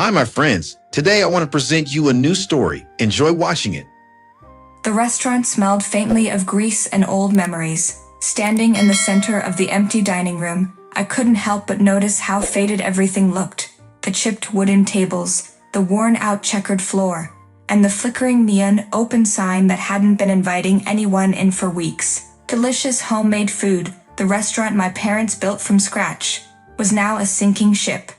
Hi, my friends. Today I want to present you a new story. Enjoy watching it. The restaurant smelled faintly of grease and old memories. Standing in the center of the empty dining room, I couldn't help but notice how faded everything looked. The chipped wooden tables, the worn-out checkered floor, and the flickering neon open sign that hadn't been inviting anyone in for weeks. Delicious homemade food, the restaurant my parents built from scratch, was now a sinking ship.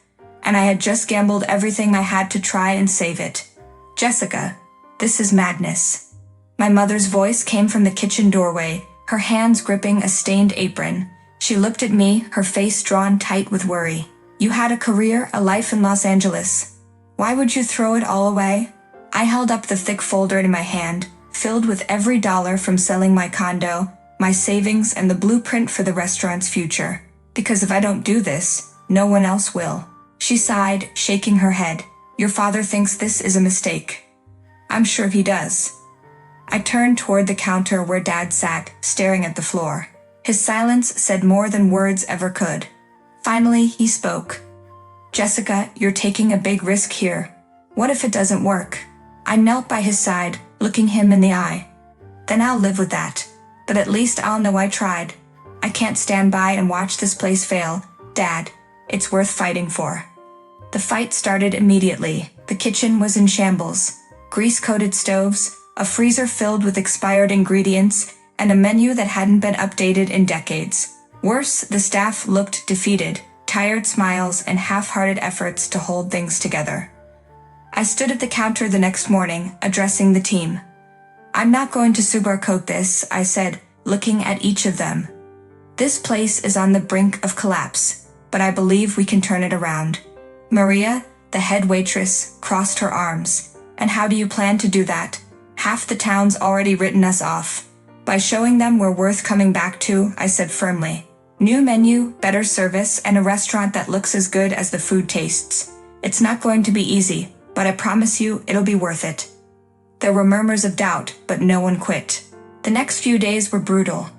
And I had just gambled everything I had to try and save it. Jessica, this is madness. My mother's voice came from the kitchen doorway, her hands gripping a stained apron. She looked at me, her face drawn tight with worry. You had a career, a life in Los Angeles. Why would you throw it all away? I held up the thick folder in my hand, filled with every dollar from selling my condo, my savings, and the blueprint for the restaurant's future. Because if I don't do this, no one else will. She sighed, shaking her head. Your father thinks this is a mistake. I'm sure he does. I turned toward the counter where Dad sat, staring at the floor. His silence said more than words ever could. Finally, he spoke. Jessica, you're taking a big risk here. What if it doesn't work? I knelt by his side, looking him in the eye. Then I'll live with that. But at least I'll know I tried. I can't stand by and watch this place fail. Dad, it's worth fighting for. The fight started immediately. The kitchen was in shambles. Grease-coated stoves, a freezer filled with expired ingredients, and a menu that hadn't been updated in decades. Worse, the staff looked defeated, tired smiles and half-hearted efforts to hold things together. I stood at the counter the next morning, addressing the team. I'm not going to sugarcoat this, I said, looking at each of them. This place is on the brink of collapse, but I believe we can turn it around. Maria, the head waitress, crossed her arms. And how do you plan to do that? Half the town's already written us off. By showing them we're worth coming back to, I said firmly. New menu, better service, and a restaurant that looks as good as the food tastes. It's not going to be easy, but I promise you it'll be worth it. There were murmurs of doubt, but no one quit. The next few days were brutal.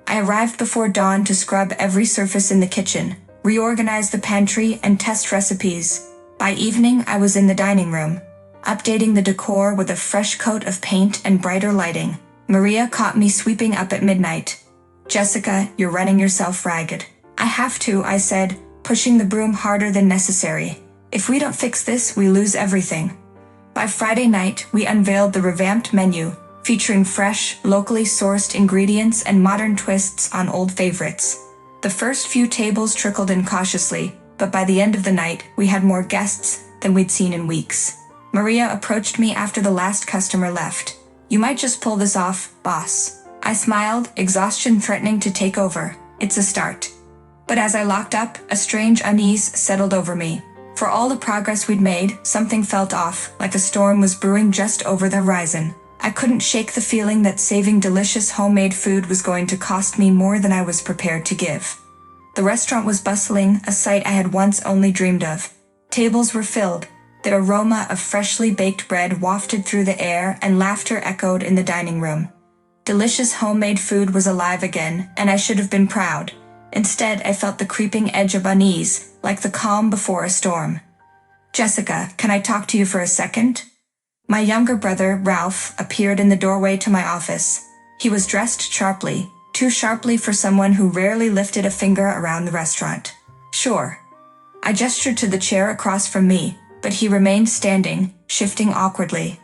I arrived before dawn to scrub every surface in the kitchen, reorganize the pantry, and test recipes. By evening, I was in the dining room, updating the decor with a fresh coat of paint and brighter lighting. Maria caught me sweeping up at midnight. Jessica, you're running yourself ragged. I have to, I said, pushing the broom harder than necessary. If we don't fix this, we lose everything. By Friday night, we unveiled the revamped menu, featuring fresh, locally sourced ingredients and modern twists on old favorites. The first few tables trickled in cautiously, but by the end of the night, we had more guests than we'd seen in weeks. Maria approached me after the last customer left. You might just pull this off, boss. I smiled, exhaustion threatening to take over. It's a start. But as I locked up, a strange unease settled over me. For all the progress we'd made, something felt off, like a storm was brewing just over the horizon. I couldn't shake the feeling that saving delicious homemade food was going to cost me more than I was prepared to give. The restaurant was bustling, a sight I had once only dreamed of. Tables were filled, the aroma of freshly baked bread wafted through the air, and laughter echoed in the dining room. Delicious homemade food was alive again, and I should have been proud. Instead, I felt the creeping edge of unease, like the calm before a storm. Jessica, can I talk to you for a second? My younger brother, Ralph, appeared in the doorway to my office. He was dressed sharply, too sharply for someone who rarely lifted a finger around the restaurant. Sure. I gestured to the chair across from me, but he remained standing, shifting awkwardly.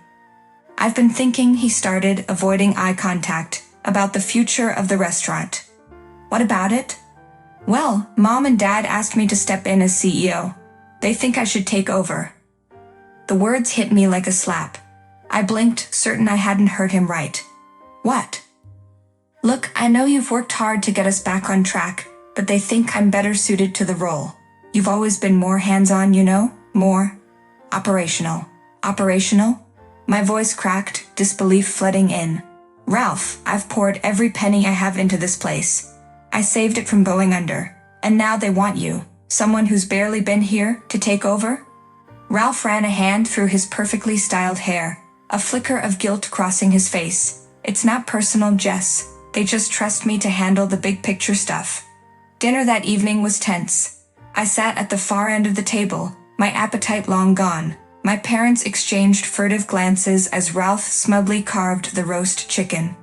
I've been thinking, he started, avoiding eye contact, about the future of the restaurant. What about it? Well, Mom and Dad asked me to step in as CEO. They think I should take over. The words hit me like a slap. I blinked, certain I hadn't heard him right. What? Look, I know you've worked hard to get us back on track, but they think I'm better suited to the role. You've always been more hands-on, you know? More operational. Operational? My voice cracked, disbelief flooding in. Ralph, I've poured every penny I have into this place. I saved it from going under. And now they want you, someone who's barely been here, to take over? Ralph ran a hand through his perfectly styled hair, a flicker of guilt crossing his face. It's not personal, Jess. They just trust me to handle the big picture stuff. Dinner that evening was tense. I sat at the far end of the table, my appetite long gone. My parents exchanged furtive glances as Ralph smugly carved the roast chicken.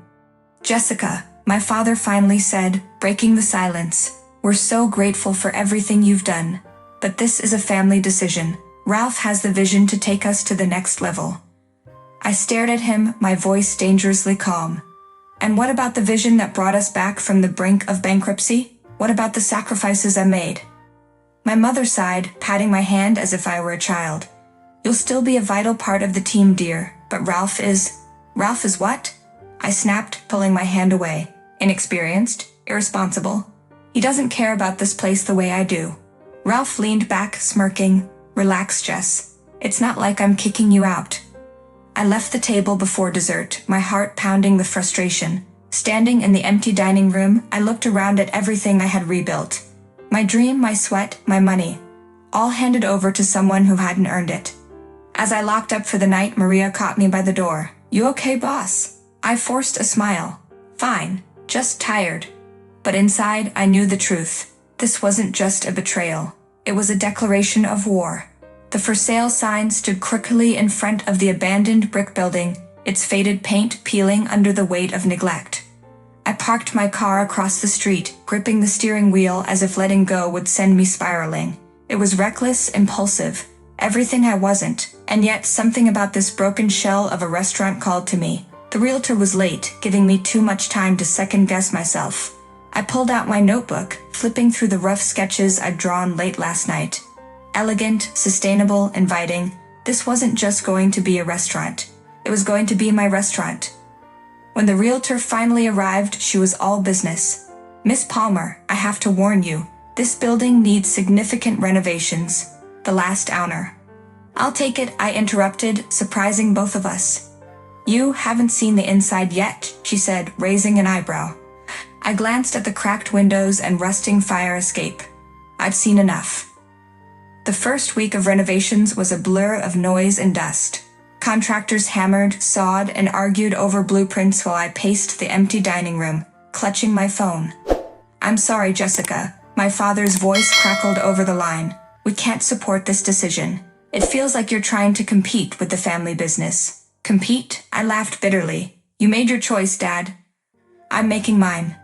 "Jessica," my father finally said, breaking the silence, "we're so grateful for everything you've done. But this is a family decision. Ralph has the vision to take us to the next level." I stared at him, my voice dangerously calm. "And what about the vision that brought us back from the brink of bankruptcy? What about the sacrifices I made?" My mother sighed, patting my hand as if I were a child. "You'll still be a vital part of the team, dear, but Ralph is..." "Ralph is what?" I snapped, pulling my hand away. "Inexperienced, irresponsible. He doesn't care about this place the way I do." Ralph leaned back, smirking. "Relax, Jess. It's not like I'm kicking you out." I left the table before dessert, my heart pounding with frustration. Standing in the empty dining room, I looked around at everything I had rebuilt. My dream, my sweat, my money. All handed over to someone who hadn't earned it. As I locked up for the night, Maria caught me by the door. "You okay, boss?" I forced a smile. "Fine, just tired." But inside, I knew the truth. This wasn't just a betrayal. It was a declaration of war. The for sale sign stood crookedly in front of the abandoned brick building, its faded paint peeling under the weight of neglect. I parked my car across the street, gripping the steering wheel as if letting go would send me spiraling. It was reckless, impulsive, everything I wasn't, and yet something about this broken shell of a restaurant called to me. The realtor was late, giving me too much time to second-guess myself. I pulled out my notebook, flipping through the rough sketches I'd drawn late last night. Elegant, sustainable, inviting. This wasn't just going to be a restaurant. It was going to be my restaurant. When the realtor finally arrived, she was all business. "Miss Palmer, I have to warn you, this building needs significant renovations." The last owner. "I'll take it," I interrupted, surprising both of us. "You haven't seen the inside yet," she said, raising an eyebrow. I glanced at the cracked windows and rusting fire escape. I've seen enough. The first week of renovations was a blur of noise and dust. Contractors hammered, sawed, and argued over blueprints while I paced the empty dining room, clutching my phone. "I'm sorry, Jessica." My father's voice crackled over the line. "We can't support this decision. It feels like you're trying to compete with the family business." "Compete?" I laughed bitterly. "You made your choice, Dad. I'm making mine."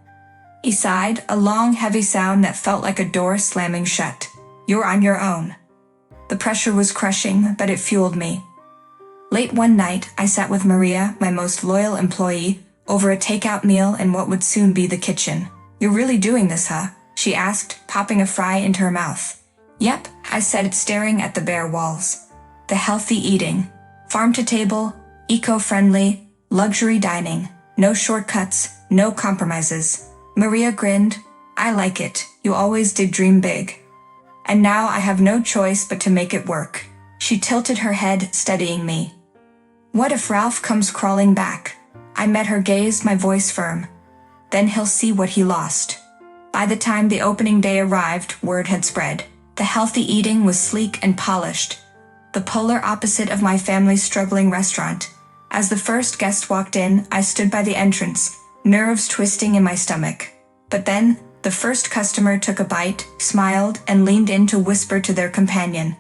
He sighed, a long, heavy sound that felt like a door slamming shut. "You're on your own." The pressure was crushing, but it fueled me. Late one night, I sat with Maria, my most loyal employee, over a takeout meal in what would soon be the kitchen. "You're really doing this, huh?" she asked, popping a fry into her mouth. "Yep," I said, staring at the bare walls. "The healthy eating. Farm to table, eco-friendly, luxury dining. No shortcuts, no compromises." Maria grinned. "I like it. You always did dream big. And now I have no choice but to make it work." She tilted her head, studying me. "What if Ralph comes crawling back?" I met her gaze, my voice firm. "Then he'll see what he lost." By the time the opening day arrived, word had spread. The healthy eating was sleek and polished, the polar opposite of my family's struggling restaurant. As the first guest walked in, I stood by the entrance, nerves twisting in my stomach. But then, the first customer took a bite, smiled, and leaned in to whisper to their companion,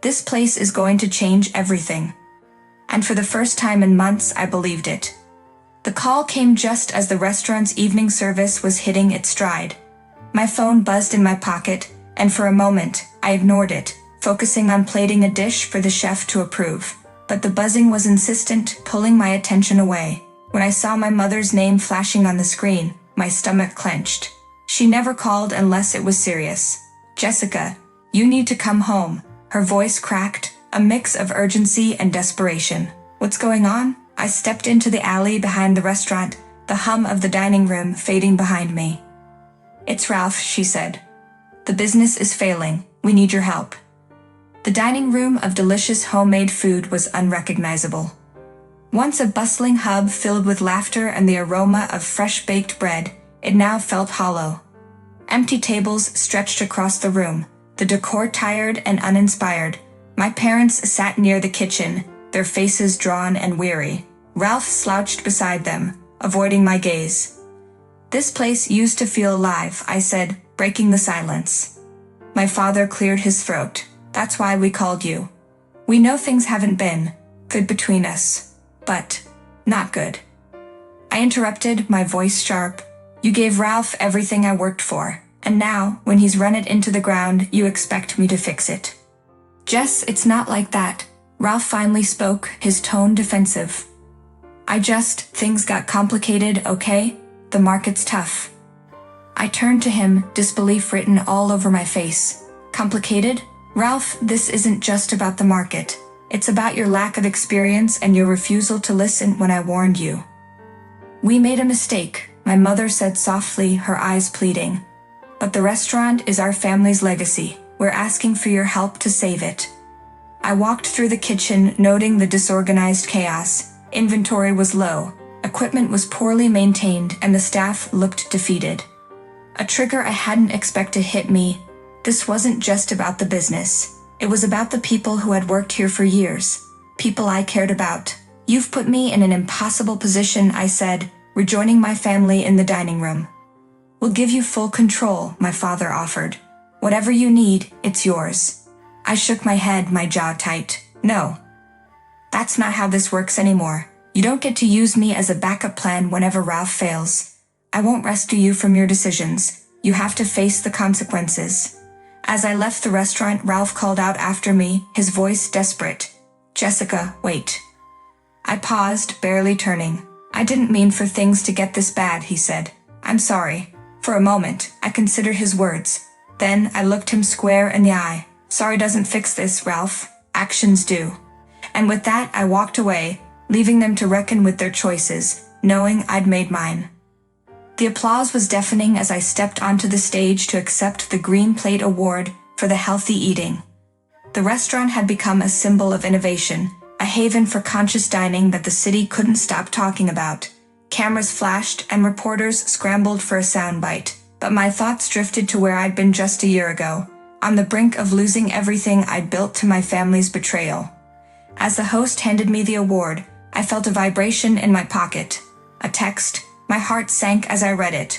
"This place is going to change everything." And for the first time in months, I believed it. The call came just as the restaurant's evening service was hitting its stride. My phone buzzed in my pocket, and for a moment, I ignored it, focusing on plating a dish for the chef to approve. But the buzzing was insistent, pulling my attention away. When I saw my mother's name flashing on the screen, my stomach clenched. She never called unless it was serious. "Jessica, you need to come home." Her voice cracked, a mix of urgency and desperation. "What's going on?" I stepped into the alley behind the restaurant, the hum of the dining room fading behind me. "It's Ralph," she said. "The business is failing. We need your help." The dining room of delicious homemade food was unrecognizable. Once a bustling hub filled with laughter and the aroma of fresh-baked bread, it now felt hollow. Empty tables stretched across the room, the decor tired and uninspired. My parents sat near the kitchen, their faces drawn and weary. Ralph slouched beside them, avoiding my gaze. "This place used to feel alive," I said, breaking the silence. My father cleared his throat. That's why we called you. We know things haven't been good between us, but not good. I interrupted, my voice sharp. You gave Ralph everything I worked for, and now, when he's run it into the ground, you expect me to fix it. Jess, it's not like that. Ralph finally spoke, his tone defensive. Things got complicated, okay? The market's tough. I turned to him, disbelief written all over my face. Complicated? Ralph, this isn't just about the market. It's about your lack of experience and your refusal to listen when I warned you. We made a mistake, my mother said softly, her eyes pleading. But the restaurant is our family's legacy. We're asking for your help to save it. I walked through the kitchen, noting the disorganized chaos. Inventory was low, equipment was poorly maintained, and the staff looked defeated. A trigger I hadn't expected hit me. This wasn't just about the business. It was about the people who had worked here for years. People I cared about. You've put me in an impossible position, I said, rejoining my family in the dining room. We'll give you full control, my father offered. Whatever you need, it's yours. I shook my head, my jaw tight. No. That's not how this works anymore. You don't get to use me as a backup plan whenever Ralph fails. I won't rescue you from your decisions. You have to face the consequences. As I left the restaurant, Ralph called out after me, his voice desperate. Jessica, wait. I paused, barely turning. I didn't mean for things to get this bad, he said. I'm sorry. For a moment, I considered his words. Then I looked him square in the eye. Sorry doesn't fix this, Ralph. Actions do. And with that, I walked away, leaving them to reckon with their choices, knowing I'd made mine. The applause was deafening as I stepped onto the stage to accept the Green Plate Award for the healthy eating. The restaurant had become a symbol of innovation, a haven for conscious dining that the city couldn't stop talking about. Cameras flashed and reporters scrambled for a soundbite, but my thoughts drifted to where I'd been just a year ago, on the brink of losing everything I'd built to my family's betrayal. As the host handed me the award, I felt a vibration in my pocket. A text. My heart sank as I read it.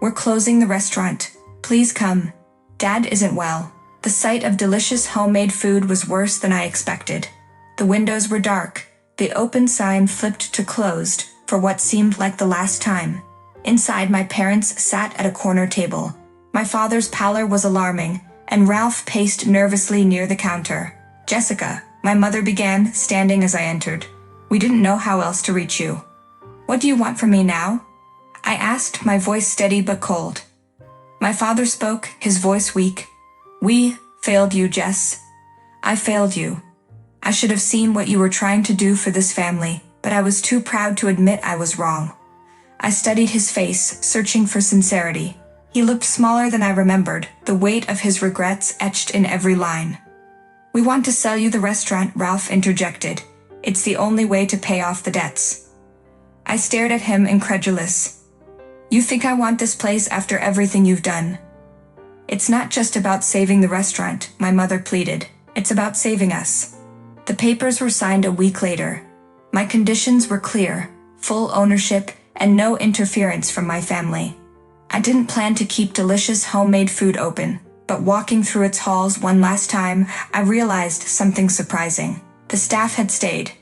We're closing the restaurant. Please come. Dad isn't well. The sight of delicious homemade food was worse than I expected. The windows were dark. The open sign flipped to closed for what seemed like the last time. Inside, my parents sat at a corner table. My father's pallor was alarming, and Ralph paced nervously near the counter. Jessica, my mother began, standing as I entered. We didn't know how else to reach you. What do you want from me now? I asked, my voice steady but cold. My father spoke, his voice weak. We failed you, Jess. I failed you. I should have seen what you were trying to do for this family, but I was too proud to admit I was wrong. I studied his face, searching for sincerity. He looked smaller than I remembered, the weight of his regrets etched in every line. We want to sell you the restaurant, Ralph interjected. It's the only way to pay off the debts. I stared at him, incredulous. You think I want this place after everything you've done? It's not just about saving the restaurant, my mother pleaded. It's about saving us. The papers were signed a week later. My conditions were clear, full ownership, and no interference from my family. I didn't plan to keep delicious homemade food open, but walking through its halls one last time, I realized something surprising. The staff had stayed.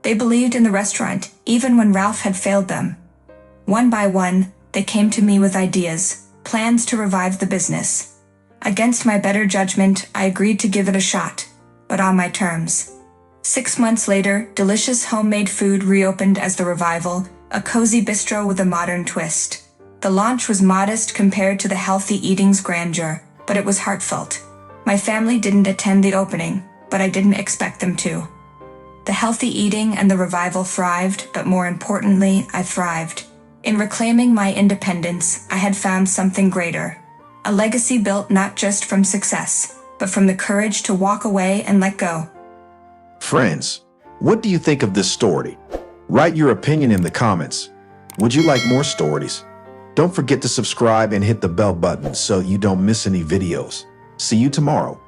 They believed in the restaurant, even when Ralph had failed them. One by one, they came to me with ideas, plans to revive the business. Against my better judgment, I agreed to give it a shot, but on my terms. 6 months later, delicious homemade food reopened as The Revival, a cozy bistro with a modern twist. The launch was modest compared to the healthy eating's grandeur, but it was heartfelt. My family didn't attend the opening, but I didn't expect them to. The healthy eating and the revival thrived, but more importantly, I thrived. In reclaiming my independence, I had found something greater. A legacy built not just from success, but from the courage to walk away and let go. Friends, what do you think of this story? Write your opinion in the comments. Would you like more stories? Don't forget to subscribe and hit the bell button so you don't miss any videos. See you tomorrow.